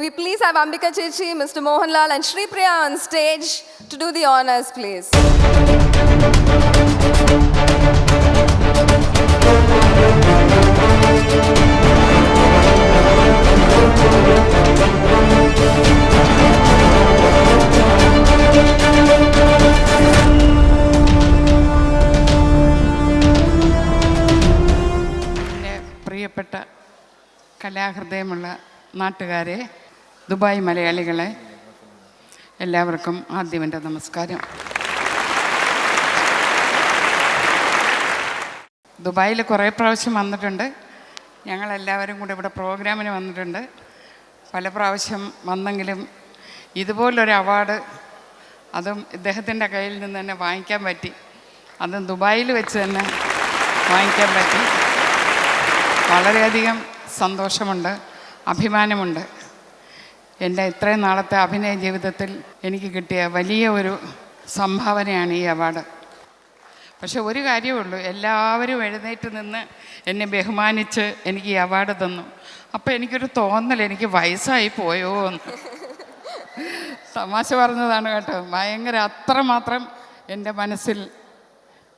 we please have Ambika Chechi, Mr. Mohanlal and Shri Priya on stage to do the honors, please. പ്രിയപ്പെട്ട കലാഹൃദയമുള്ള നാട്ടുകാരെ, Dubai മലയാളികളെ, എല്ലാവർക്കും ആദ്യം എൻ്റെ നമസ്കാരം. ദുബായിൽ കുറേ പ്രാവശ്യം വന്നിട്ടുണ്ട്. ഞങ്ങളെല്ലാവരും കൂടെ ഇവിടെ പ്രോഗ്രാമിന് വന്നിട്ടുണ്ട്. പല പ്രാവശ്യം വന്നെങ്കിലും ഇതുപോലൊരു അവാർഡ് അതും ഇദ്ദേഹത്തിൻ്റെ കയ്യിൽ നിന്ന് തന്നെ വാങ്ങിക്കാൻ പറ്റി. അതും ദുബായിൽ വെച്ച് തന്നെ വാങ്ങിക്കാൻ പറ്റി. വളരെയധികം സന്തോഷമുണ്ട്, അഭിമാനമുണ്ട്. എൻ്റെ ഇത്രയും നാളത്തെ അഭിനയ ജീവിതത്തിൽ എനിക്ക് കിട്ടിയ വലിയ ഒരു സംഭാവനയാണ് ഈ അവാർഡ്. പക്ഷെ ഒരു കാര്യമേ ഉള്ളൂ, എല്ലാവരും എഴുന്നേറ്റ് നിന്ന് എന്നെ ബഹുമാനിച്ച് എനിക്ക് ഈ അവാർഡ് തന്നു. അപ്പോൾ എനിക്കൊരു തോന്നൽ, എനിക്ക് വയസ്സായി പോയോ എന്ന്. തമാശ പറഞ്ഞതാണ് കേട്ടോ. അത്രമാത്രം എൻ്റെ മനസ്സിൽ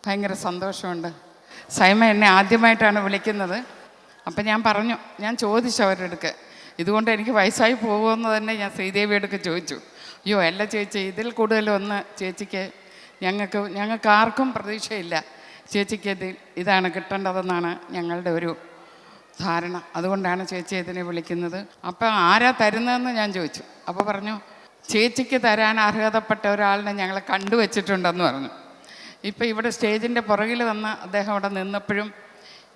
ഭയങ്കര സന്തോഷമുണ്ട്. സൈമ എന്നെ ആദ്യമായിട്ടാണ് വിളിക്കുന്നത്. അപ്പം ഞാൻ ചോദിച്ചു അവരുടെ അടുക്ക്, ഇതുകൊണ്ട് എനിക്ക് വയസ്സായി പോകുമെന്ന് തന്നെ ഞാൻ ശ്രീദേവിയെടുക്ക് ചോദിച്ചു. അയ്യോ അല്ല ചേച്ചി, ഇതിൽ കൂടുതലൊന്ന് ചേച്ചിക്ക് ഞങ്ങൾക്ക് ആർക്കും പ്രതീക്ഷയില്ല, ചേച്ചിക്ക് ഇതാണ് കിട്ടേണ്ടതെന്നാണ് ഞങ്ങളുടെ ഒരു ധാരണ. അതുകൊണ്ടാണ് ചേച്ചി ഇതിനെ വിളിക്കുന്നത്. അപ്പം ആരാ തരുന്നതെന്ന് ഞാൻ ചോദിച്ചു. അപ്പോൾ പറഞ്ഞു, ചേച്ചിക്ക് തരാൻ അർഹതപ്പെട്ട ഒരാളിനെ ഞങ്ങൾ കണ്ടുവച്ചിട്ടുണ്ടെന്ന് പറഞ്ഞു. ഇപ്പം ഇവിടെ സ്റ്റേജിൻ്റെ പുറകിൽ വന്ന് അദ്ദേഹം അവിടെ നിന്നപ്പോഴും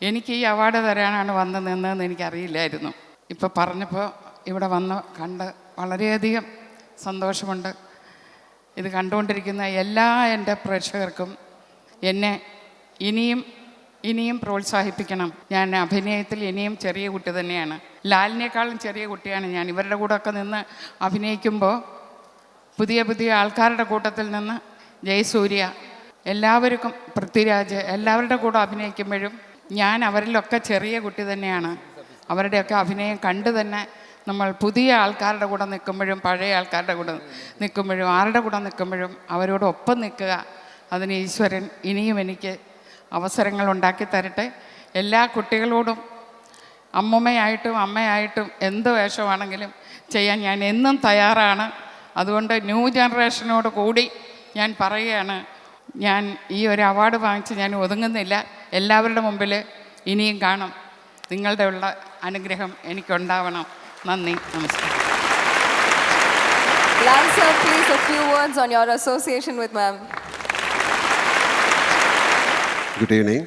എനിക്ക് ഈ അവാർഡ് തരാനാണ് വന്ന് നിന്നതെന്ന് എനിക്കറിയില്ലായിരുന്നു. ഇപ്പോൾ പറഞ്ഞപ്പോൾ ഇവിടെ വന്ന് കണ്ട് വളരെയധികം സന്തോഷമുണ്ട്. ഇത് കണ്ടുകൊണ്ടിരിക്കുന്ന എല്ലാ എൻ്റെ പ്രേക്ഷകർക്കും എന്നെ ഇനിയും പ്രോത്സാഹിപ്പിക്കണം. ഞാൻ അഭിനയത്തിൽ ഇനിയും ചെറിയ കുട്ടി തന്നെയാണ്. ലാലിനേക്കാളും ചെറിയ കുട്ടിയാണ് ഞാൻ. ഇവരുടെ കൂടെയൊക്കെ നിന്ന് അഭിനയിക്കുമ്പോൾ പുതിയ ആൾക്കാരുടെ കൂട്ടത്തിൽ നിന്ന് ജയസൂര്യ, എല്ലാവർക്കും പൃഥ്വിരാജ്, എല്ലാവരുടെ കൂടെ അഭിനയിക്കുമ്പോഴും ഞാൻ അവരിലൊക്കെ ചെറിയ കുട്ടി തന്നെയാണ്. അവരുടെയൊക്കെ അഭിനയം കണ്ട് തന്നെ നമ്മൾ പുതിയ ആൾക്കാരുടെ കൂടെ നിൽക്കുമ്പോഴും പഴയ ആൾക്കാരുടെ കൂടെ നിൽക്കുമ്പോഴും ആരുടെ കൂടെ നിൽക്കുമ്പോഴും അവരോടൊപ്പം നിൽക്കുക. അതിന് ഈശ്വരൻ ഇനിയും എനിക്ക് അവസരങ്ങൾ ഉണ്ടാക്കി തരട്ടെ. എല്ലാ കുട്ടികളോടും അമ്മയായിട്ടും അമ്മയായിട്ടും എന്ത് വേഷമാണെങ്കിലും ചെയ്യാൻ ഞാൻ എന്നും തയ്യാറാണ്. അതുകൊണ്ട് ന്യൂ ജനറേഷനോട് കൂടി ഞാൻ പറയുകയാണ്, ഞാൻ ഈ ഒരു അവാർഡ് വാങ്ങിച്ച് ഞാൻ ഒതുങ്ങുന്നില്ല. എല്ലാവരുടെ മുമ്പിൽ ഇനിയും കാണും. നിങ്ങളുടെ ഉള്ള അനുഗ്രഹം എനിക്കുണ്ടാവണം. നന്ദി, നമസ്കാരം. Lal sir, please a few words on your association with ma'am. Good evening.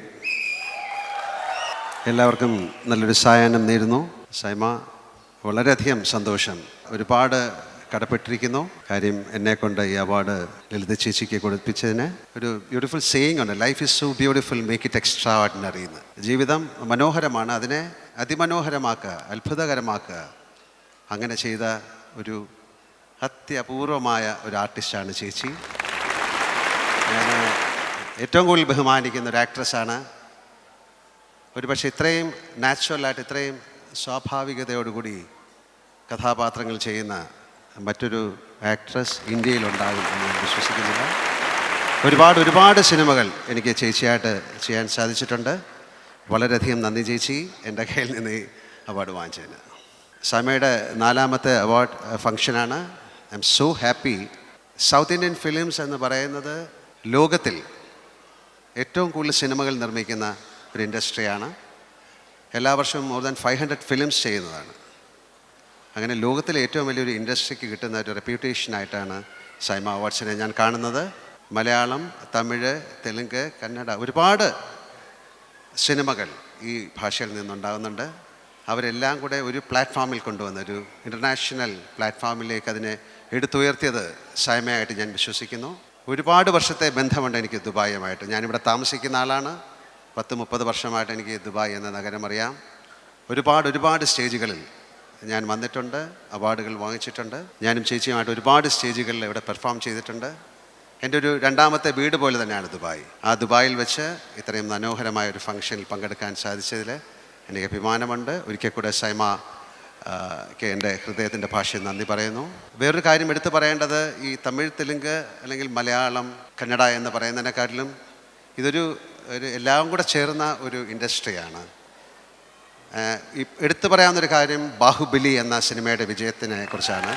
എല്ലാവർക്കും നല്ലൊരു സായാഹ്നം നേരുന്നു. സൈമ, വളരെയധികം സന്തോഷം. ഒരുപാട് കടപ്പെട്ടിരിക്കുന്നു. കാര്യം എന്നെക്കൊണ്ട് ഈ അവാർഡ് ലളിത ചേച്ചിക്ക് കൊടുപ്പിച്ചതിന്. ഒരു ബ്യൂട്ടിഫുൾ സേയിങ് ഉണ്ട്, life is so beautiful, make it extra ordinary എന്ന്. ജീവിതം മനോഹരമാണ്, അതിനെ അതിമനോഹരമാക്കുക, അത്ഭുതകരമാക്കുക. അങ്ങനെ ചെയ്ത ഒരു അത്യപൂർവമായ ഒരു ആർട്ടിസ്റ്റാണ് ചേച്ചി. ഞാൻ ഏറ്റവും കൂടുതൽ ബഹുമാനിക്കുന്ന ഒരു ആക്ട്രസ്സാണ്. ഒരുപക്ഷെ ഇത്രയും നാച്ചുറലായിട്ട്, ഇത്രയും സ്വാഭാവികതയോടുകൂടി കഥാപാത്രങ്ങൾ ചെയ്യുന്ന മറ്റൊരു ആക്ട്രസ് ഇന്ത്യയിലുണ്ടാകും എന്ന് ഞാൻ വിശ്വസിക്കുന്നില്ല. ഒരുപാട് സിനിമകൾ എനിക്ക് ചേച്ചിയായിട്ട് ചെയ്യാൻ സാധിച്ചിട്ടുണ്ട്. വളരെയധികം നന്ദി ചേച്ചി, എൻ്റെ കയ്യിൽ നിന്ന് ഈ അവാർഡ് വാങ്ങിച്ചതിന്. സൈമയുടെ 4ാമത്തെ അവാർഡ് ഫംഗ്ഷനാണ്. I M so happy. South Indian films എന്ന് പറയുന്നത് ലോകത്തിൽ ഏറ്റവും കൂടുതൽ സിനിമകൾ നിർമ്മിക്കുന്ന ഒരു ഇൻഡസ്ട്രിയാണ്. എല്ലാ വർഷവും മോർ ദാൻ 500 ഫിലിംസ് ചെയ്യുന്നതാണ്. അങ്ങനെ ലോകത്തിലെ ഏറ്റവും വലിയൊരു ഇൻഡസ്ട്രിക്ക് കിട്ടുന്ന ഒരു റെപ്യൂട്ടേഷനായിട്ടാണ് സൈമ അവാർഡ്സിനെ ഞാൻ കാണുന്നത്. മലയാളം, തമിഴ്, തെലുങ്ക്, കന്നഡ ഒരുപാട് സിനിമകൾ ഈ ഭാഷയിൽ നിന്നുണ്ടാകുന്നുണ്ട്. അവരെല്ലാം കൂടെ ഒരു പ്ലാറ്റ്ഫോമിൽ കൊണ്ടുവന്ന, ഒരു ഇൻ്റർനാഷണൽ പ്ലാറ്റ്ഫോമിലേക്ക് അതിനെ എടുത്തുയർത്തിയത് സൈമയായിട്ട് ഞാൻ വിശ്വസിക്കുന്നു. ഒരുപാട് വർഷത്തെ ബന്ധമുണ്ട് എനിക്ക് ദുബായുമായിട്ട്. ഞാനിവിടെ താമസിക്കുന്ന ആളാണ്. 10-30 വർഷമായിട്ട് എനിക്ക് ദുബായ് എന്ന നഗരം അറിയാം. ഒരുപാട് സ്റ്റേജുകളിൽ ഞാൻ വന്നിട്ടുണ്ട്, അവാർഡുകൾ വാങ്ങിച്ചിട്ടുണ്ട്. ഞാനും ചേച്ചിയുമായിട്ട് ഒരുപാട് സ്റ്റേജുകളിൽ ഇവിടെ പെർഫോം ചെയ്തിട്ടുണ്ട്. എൻ്റെ ഒരു 2ാമത്തെ വീട് പോലെ തന്നെയാണ് ദുബായ്. ആ ദുബായിൽ വെച്ച് ഇത്രയും മനോഹരമായ ഒരു ഫംഗ്ഷനിൽ പങ്കെടുക്കാൻ സാധിച്ചതിൽ എനിക്ക് അഭിമാനമുണ്ട്. ഒരിക്കൽ കൂടെ സൈമ ക്ക് എൻ്റെ ഹൃദയത്തിൻ്റെ ഭാഷയിൽ നന്ദി പറയുന്നു. വേറൊരു കാര്യം എടുത്തു പറയേണ്ടത്, ഈ തമിഴ്, തെലുങ്ക് അല്ലെങ്കിൽ മലയാളം, കന്നഡ എന്ന് പറയുന്നതിനെക്കാട്ടിലും ഇതൊരു എല്ലാം കൂടെ ചേർന്ന ഒരു ഇൻഡസ്ട്രിയാണ്. എടുത്തു പറയാവുന്നൊരു കാര്യം ബാഹുബലി എന്ന സിനിമയുടെ വിജയത്തിനെ കുറിച്ചാണ്.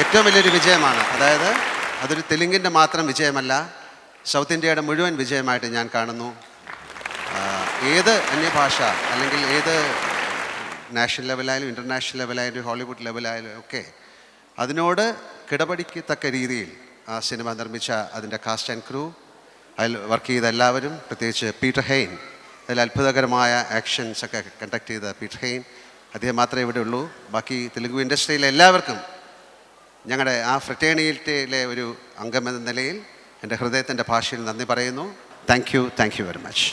ഏറ്റവും വലിയൊരു വിജയമാണ്. അതായത് അതൊരു തെലുങ്കിൻ്റെ മാത്രം വിജയമല്ല, സൗത്ത് ഇന്ത്യയുടെ മുഴുവൻ വിജയമായിട്ട് ഞാൻ കാണുന്നു. ഏത് അന്യഭാഷ അല്ലെങ്കിൽ ഏത് നാഷണൽ ലെവലായാലും ഇൻ്റർനാഷണൽ ലെവലായാലും ഹോളിവുഡ് ലെവലായാലും ഒക്കെ അതിനോട് കിടപിടിക്കത്തക്ക രീതിയിൽ ആ സിനിമ നിർമ്മിച്ച അതിൻ്റെ കാസ്റ്റ് ആൻഡ് ക്രൂ, അതിൽ വർക്ക് ചെയ്ത എല്ലാവരും, പ്രത്യേകിച്ച് പീറ്റർ ഹെയ്ൻ, അതിൽ അത്ഭുതകരമായ ആക്ഷൻസ് ഒക്കെ കണ്ടക്ട് ചെയ്ത പീറ്റർ ഹെയ്ൻ, അദ്ദേഹം മാത്രമേ ഇവിടെ ഉള്ളൂ. ബാക്കി തെലുഗു ഇൻഡസ്ട്രിയിലെ എല്ലാവർക്കും ഞങ്ങളുടെ ആ ഫ്രറ്റേണിറ്റിയിലെ ഒരു അംഗമെന്ന നിലയിൽ എൻ്റെ ഹൃദയത്തിൻ്റെ ഭാഷയിൽ നന്ദി പറയുന്നു. Thank you very much.